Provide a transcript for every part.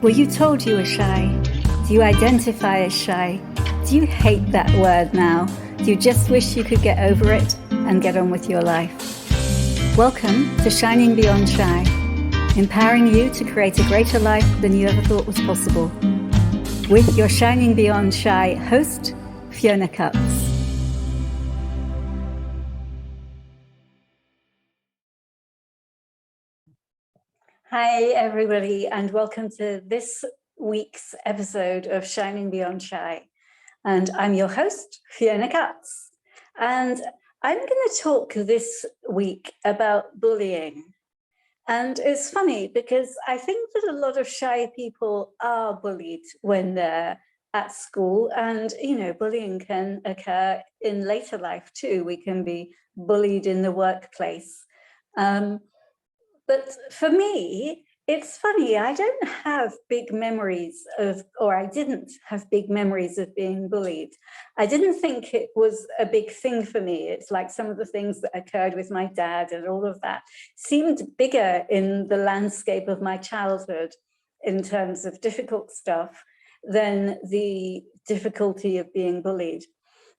Were you told you were shy? Do you identify as shy? Do you hate that word now? Do you just wish you could get over it and get on with your life? Welcome to Shining Beyond Shy, empowering you to create a greater life than you ever thought was possible. With your Shining Beyond Shy host, Fiona Cups. Hi, everybody, and welcome to this week's episode of Shining Beyond Shy. And I'm your host, Fiona Cups. And I'm going to talk this week about bullying. And it's funny because I think that a lot of shy people are bullied when they're at school. And, bullying can occur in later life too. We can be bullied in the workplace. But for me, it's funny, I don't have big memories of, or I didn't have big memories of being bullied. I didn't think it was a big thing for me. It's like some of the things that occurred with my dad and all of that seemed bigger in the landscape of my childhood in terms of difficult stuff than the difficulty of being bullied.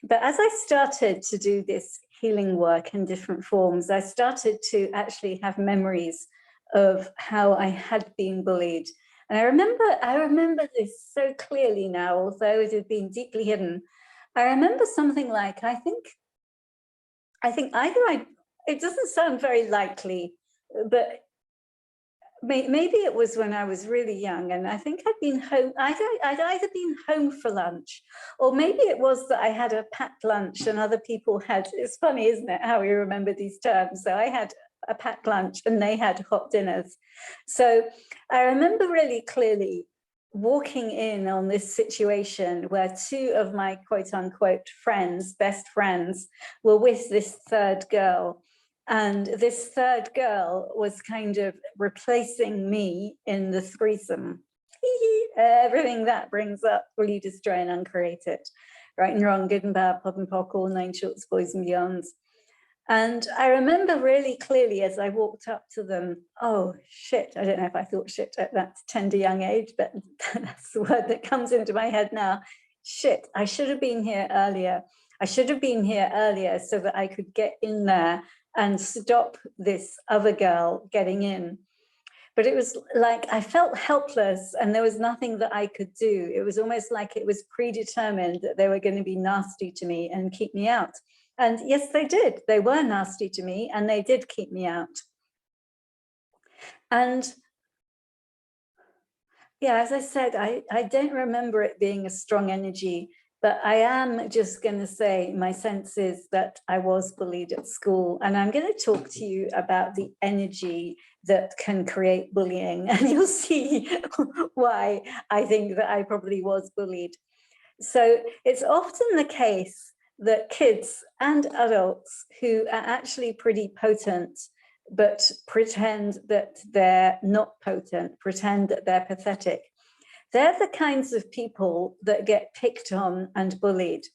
But as I started to do this healing work in different forms, I started to actually have memories of how I had been bullied. And I remember this so clearly now, although it had been deeply hidden. I remember something like, I think it doesn't sound very likely, but maybe it was when I was really young, and I think I'd been home. I'd either been home for lunch, or maybe it was that I had a packed lunch and other people had. It's funny, isn't it, how we remember these terms? So I had a packed lunch and they had hot dinners. So I remember really clearly walking in on this situation where two of my quote unquote friends, best friends, were with this third girl. And this third girl was kind of replacing me in the threesome. Everything that brings up, will you destroy and uncreate it? Right and wrong, good and bad, pop and pock, all nine shorts, boys and beyonds. And I remember really clearly as I walked up to them, oh, shit. I don't know if I thought shit at that tender young age, but that's the word that comes into my head now. Shit, I should have been here earlier. I should have been here earlier so that I could get in there and stop this other girl getting in. But it was like I felt helpless and there was nothing that I could do. It was almost like it was predetermined that they were going to be nasty to me and keep me out. And yes, they did. They were nasty to me and they did keep me out. And yeah, as I said, I don't remember it being a strong energy, but I am just going to say my sense is that I was bullied at school. And I'm going to talk to you about the energy that can create bullying. And you'll see why I think that I probably was bullied. So it's often the case that kids and adults who are actually pretty potent but pretend that they're not potent, pretend that they're pathetic. They're the kinds of people that get picked on and bullied.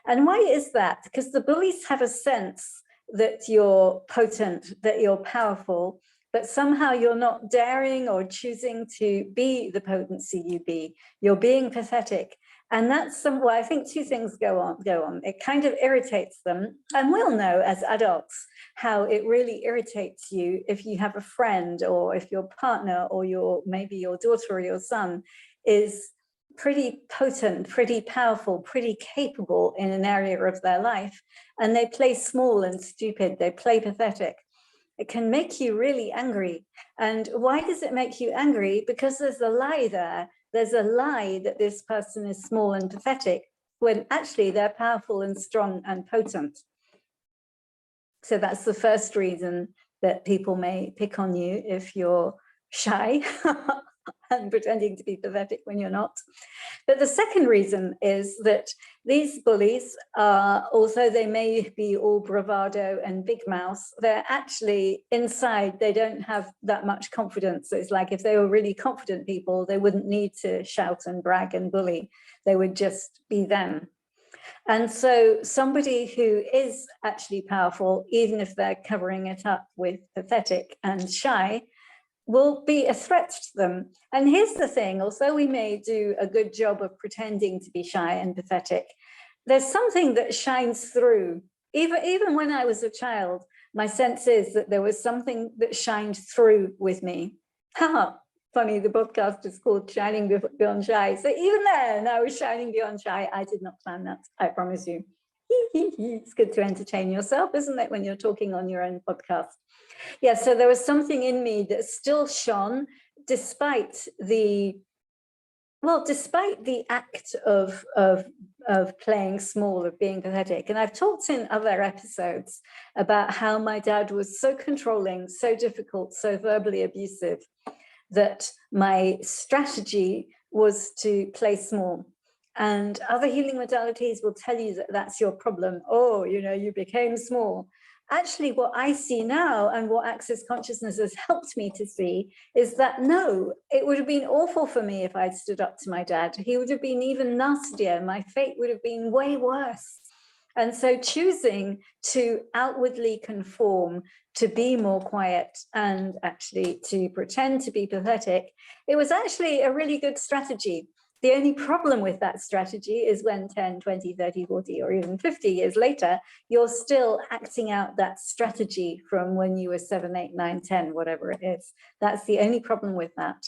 And why is that? Because the bullies have a sense that you're potent, that you're powerful, but somehow you're not daring or choosing to be the potency you be. You're being pathetic. And that's I think two things go on. It kind of irritates them. And we'll know as adults how it really irritates you if you have a friend or if your partner or maybe your daughter or your son is pretty potent, pretty powerful, pretty capable in an area of their life. And they play small and stupid. They play pathetic. It can make you really angry. And why does it make you angry? Because there's a lie there. There's a lie that this person is small and pathetic when actually they're powerful and strong and potent. So that's the first reason that people may pick on you if you're shy and pretending to be pathetic when you're not. But the second reason is that these bullies are, although they may be all bravado and big mouth, they're actually inside, they don't have that much confidence. So it's like if they were really confident people, they wouldn't need to shout and brag and bully. They would just be them. And so somebody who is actually powerful, even if they're covering it up with pathetic and shy, will be a threat to them. And here's the thing, although we may do a good job of pretending to be shy and pathetic, there's something that shines through. Even when I was a child, my sense is that there was something that shined through with me. Haha, funny, the podcast is called Shining Beyond Shy. So even then, I was shining beyond shy. I did not plan that, I promise you. It's good to entertain yourself, isn't it, when you're talking on your own podcast? Yeah, so there was something in me that still shone despite the act of playing small, of being pathetic. And I've talked in other episodes about how my dad was so controlling, so difficult, so verbally abusive, that my strategy was to play small. And other healing modalities will tell you that that's your problem. Oh, you know, you became small. Actually, what I see now and what Access Consciousness has helped me to see is that no, it would have been awful for me if I'd stood up to my dad. He would have been even nastier. My fate would have been way worse. And so choosing to outwardly conform, to be more quiet, and actually to pretend to be pathetic, it was actually a really good strategy. The only problem with that strategy is when 10, 20, 30, 40, or even 50 years later, you're still acting out that strategy from when you were 7, 8, 9, 10, whatever it is. That's the only problem with that.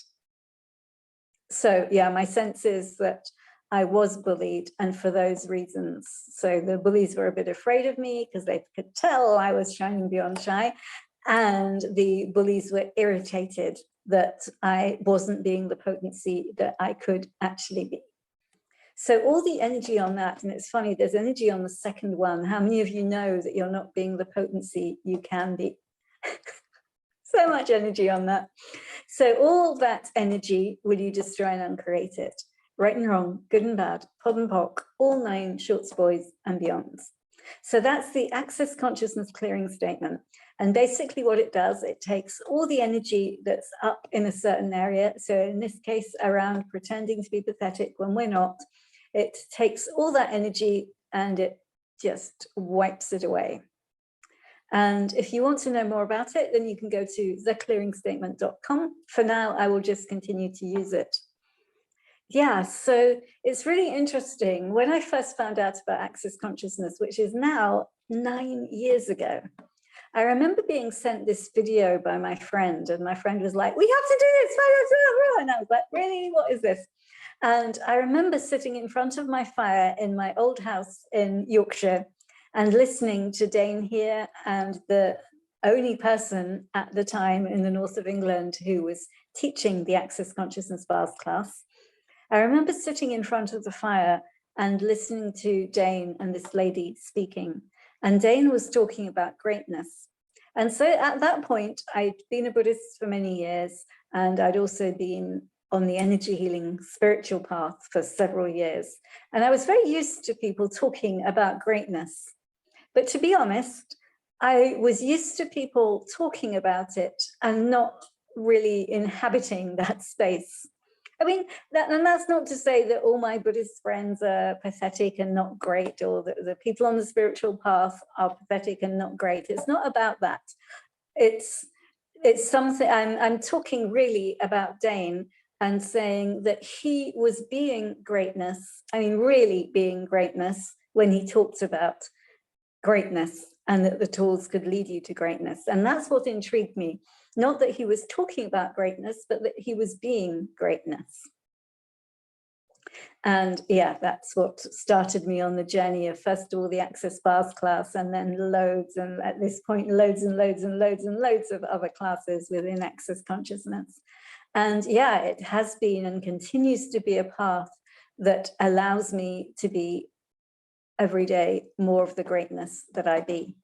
So yeah, my sense is that I was bullied, and for those reasons. So the bullies were a bit afraid of me because they could tell I was shining beyond shy, and the bullies were irritated that I wasn't being the potency that I could actually be. So all the energy on that, and it's funny, there's energy on the second one. How many of you know that you're not being the potency you can be? So much energy on that. So all that energy, will you destroy and uncreate it? Right and wrong, good and bad, pod and poc, all 9 shorts, boys and beyonds. So that's the Access Consciousness clearing statement. And basically what it does, it takes all the energy that's up in a certain area. So in this case, around pretending to be pathetic when we're not, it takes all that energy and it just wipes it away. And if you want to know more about it, then you can go to theclearingstatement.com. For now, I will just continue to use it. Yeah, so it's really interesting. When I first found out about Access Consciousness, which is now 9 years ago, I remember being sent this video by my friend, and my friend was like, we have to do this, and I was like, really, what is this? And I remember sitting in front of my fire in my old house in Yorkshire and listening to Dane here, and the only person at the time in the north of England who was teaching the Access Consciousness bars class. I remember sitting in front of the fire and listening to Dane and this lady speaking, and Dane was talking about greatness. And so at that point, I'd been a Buddhist for many years, and I'd also been on the energy healing spiritual path for several years. And I was very used to people talking about greatness. But to be honest, I was used to people talking about it and not really inhabiting that space. I mean, and that's not to say that all my Buddhist friends are pathetic and not great, or that the people on the spiritual path are pathetic and not great. It's not about that. It's something, I'm talking really about Dane and saying that he was being greatness, I mean, really being greatness when he talked about greatness and that the tools could lead you to greatness. And that's what intrigued me. Not that he was talking about greatness, but that he was being greatness. And yeah, that's what started me on the journey of, first of all, the Access Bars class, and then loads, and at this point, loads and loads and loads and loads of other classes within Access Consciousness. And yeah, it has been and continues to be a path that allows me to be every day more of the greatness that I be.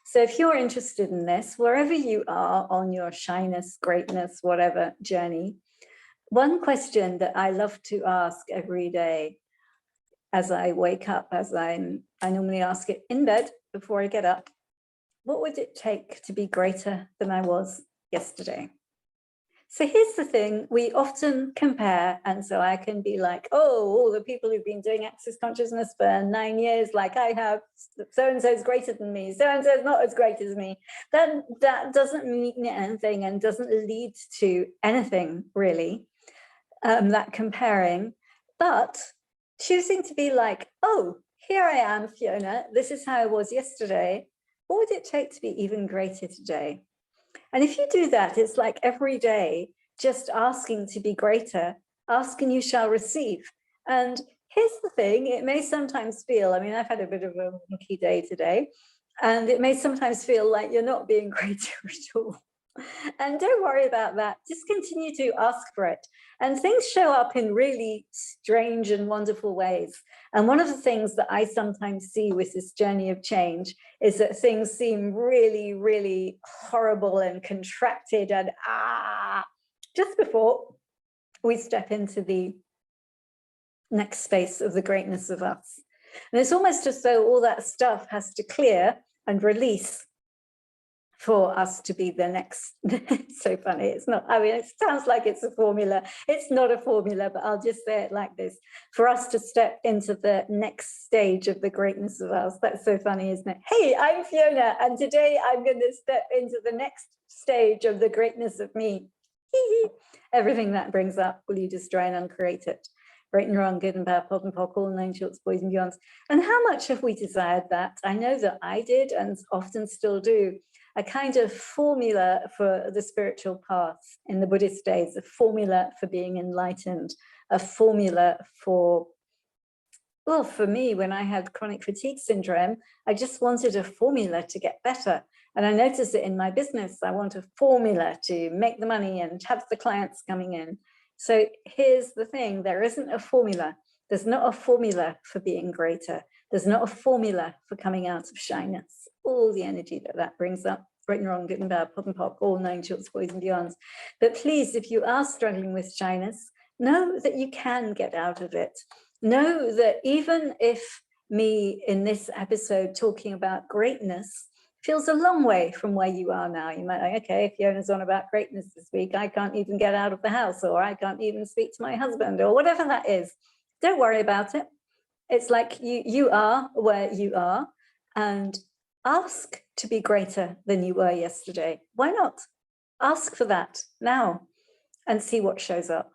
So if you're interested in this, wherever you are on your shyness, greatness, whatever journey, one question that I love to ask every day as I wake up, I normally ask it in bed before I get up, what would it take to be greater than I was yesterday? So here's the thing, we often compare, and so I can be like, oh, all the people who've been doing access consciousness for 9 years, like I have, so-and-so is greater than me, so-and-so is not as great as me. That doesn't mean anything and doesn't lead to anything, really, that comparing. But choosing to be like, oh, here I am, Fiona, this is how I was yesterday. What would it take to be even greater today? And if you do that, it's like every day, just asking to be greater, ask and you shall receive. And here's the thing, it may sometimes feel, I mean, I've had a bit of a wonky day today, and it may sometimes feel like you're not being greater at all. And don't worry about that. Just continue to ask for it. And things show up in really strange and wonderful ways. And one of the things that I sometimes see with this journey of change is that things seem really, really horrible and contracted and just before we step into the next space of the greatness of us. And it's almost as though all that stuff has to clear and release for us to be the next. It's so funny. It's not, I mean, it sounds like it's a formula. It's not a formula, but I'll just say it like this. For us to step into the next stage of the greatness of us. That's so funny, isn't it? Hey, I'm Fiona, and today I'm going to step into the next stage of the greatness of me. Everything that brings up, will you destroy and uncreate it? Right and wrong, good and bad, pod and pock, all nine shorts, boys and beyonds. And how much have we desired that? I know that I did and often still do. A kind of formula for the spiritual path in the Buddhist days, a formula for being enlightened, a formula for, well, for me, when I had chronic fatigue syndrome, I just wanted a formula to get better. And I noticed it in my business. I want a formula to make the money and have the clients coming in. So here's the thing, there isn't a formula. There's not a formula for being greater. There's not a formula for coming out of shyness. All the energy that brings up, right and wrong, good and bad, pod and pop, all nine shorts, boys and beyonds. But please, if you are struggling with shyness, know that you can get out of it. Know that even if me in this episode talking about greatness feels a long way from where you are now, you might think, okay, Fiona's on about greatness this week, I can't even get out of the house, or I can't even speak to my husband, or whatever that is. Don't worry about it. It's like you are where you are, and ask to be greater than you were yesterday. Why not? Ask for that now and see what shows up.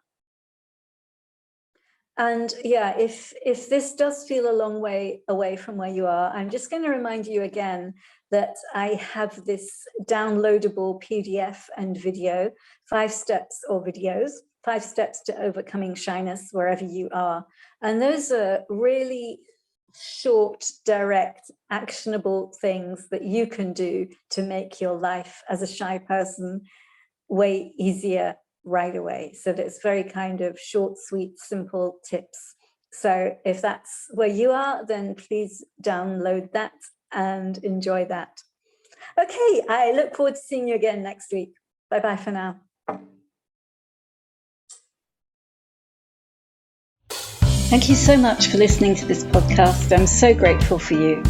And yeah, if this does feel a long way away from where you are, I'm just going to remind you again that I have this downloadable PDF and video, 5 steps or videos, 5 steps to overcoming shyness wherever you are. And those are really short, direct, actionable things that you can do to make your life as a shy person way easier right away. So that's very kind of short, sweet, simple tips. So if that's where you are, then please download that and enjoy that. Okay, I look forward to seeing you again next week. Bye-bye for now. Thank you so much for listening to this podcast. I'm so grateful for you.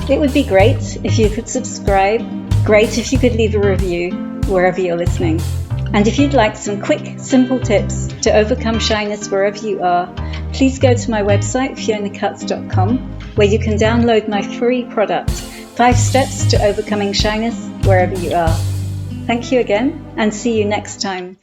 It would be great if you could subscribe, great if you could leave a review wherever you're listening. And if you'd like some quick, simple tips to overcome shyness wherever you are, please go to my website, fionacuts.com, where you can download my free product, 5 Steps to Overcoming Shyness Wherever You Are. Thank you again, and see you next time.